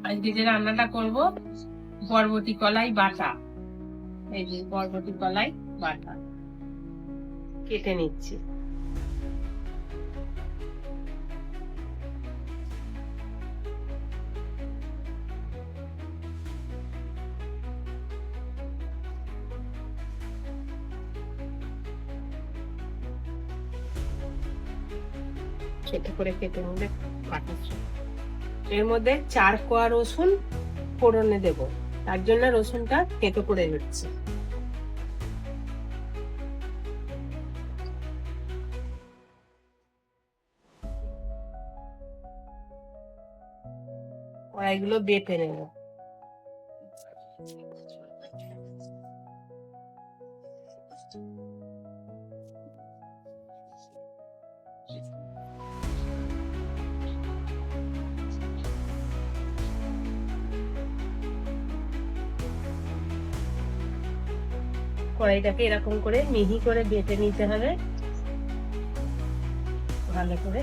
আজকে যে রান্নাটা করব বরবটি কলাই বাটা। এই যে বরবটি কলাই বাটা কেটে নিচ্ছি। কেটে করে কেটে নিলে কাটাচ্ছি। এর মধ্যে 4 কোয়া রসুন ফোড়নে দেব, তার জন্য রসুনটা কেটে করে নিচ্ছি। কড়াইগুলো বেটে নেব। কড়াইটাকে এরকম করে মিহি করে বেটে নিতে হবে ভালো করে।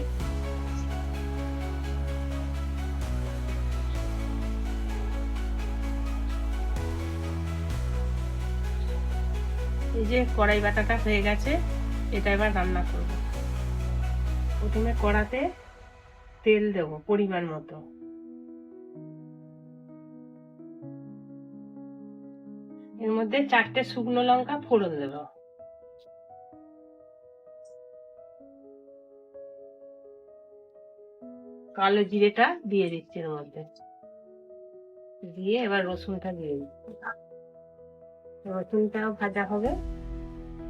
এই যে কড়াই বাটাটা হয়ে গেছে, এটা এবার রান্না করব। প্রথমে কড়াতে তেল দেব পরিমাণ মতো। এর মধ্যে 4টে শুকনো লঙ্কা ফোড়ন দেব। কালো জিরেটা দিয়ে দিচ্ছি এর মধ্যে, দিয়ে এবার রসুনটা দিয়ে দিচ্ছি। রসুনটাও ভাজা হবে,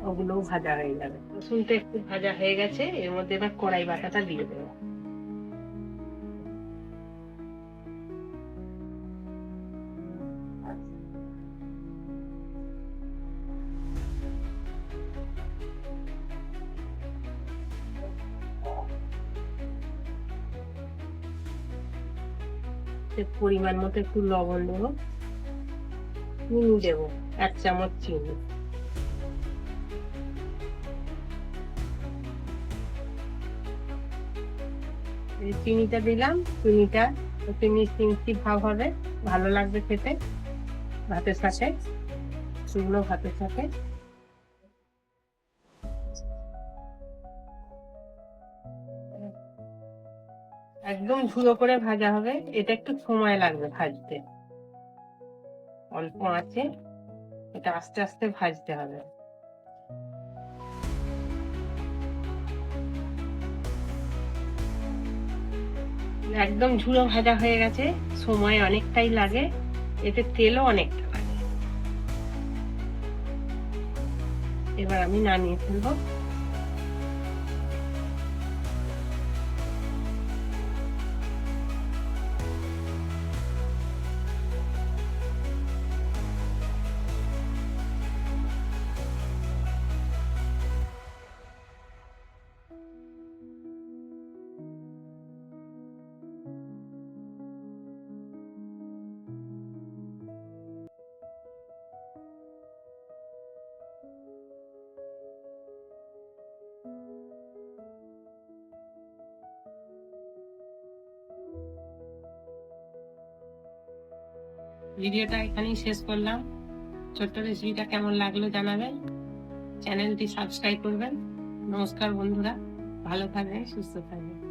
ওগুলোও ভাজা হয়ে যাবে। রসুনটা একটু ভাজা হয়ে গেছে, এর মধ্যে এবার কড়াই বাটাটা দিয়ে দেবো। পরিমাণ মতো একটু লবণ দেবো, চিনি দেবো 1 চামচ চিনি। চিনিটা দিলাম, চিনিটা একটু মিষ্টি মিষ্টি ভাব হবে, ভালো লাগবে খেতে ভাতের সাথে, শুকনো ভাতের সাথে। একদম ঝুড়ো করে ভাজা হবে, এটা একটু সময় লাগবে ভাজতে। অল্প আঁচে এটা আস্তে আস্তে ভাজতে হবে। একদম ঝুড়ো ভাজা হয়ে গেছে, সময় অনেকটাই লাগে, এতে তেলও অনেকটা লাগে। এবার আমি নামিয়ে ফেলবো। ভিডিওটা এখানেই শেষ করলাম। ছোট্ট রেসিপিটা কেমন লাগলো জানাবেন, চ্যানেলটি সাবস্ক্রাইব করবেন। নমস্কার বন্ধুরা, ভালো থাকবেন, সুস্থ থাকবেন।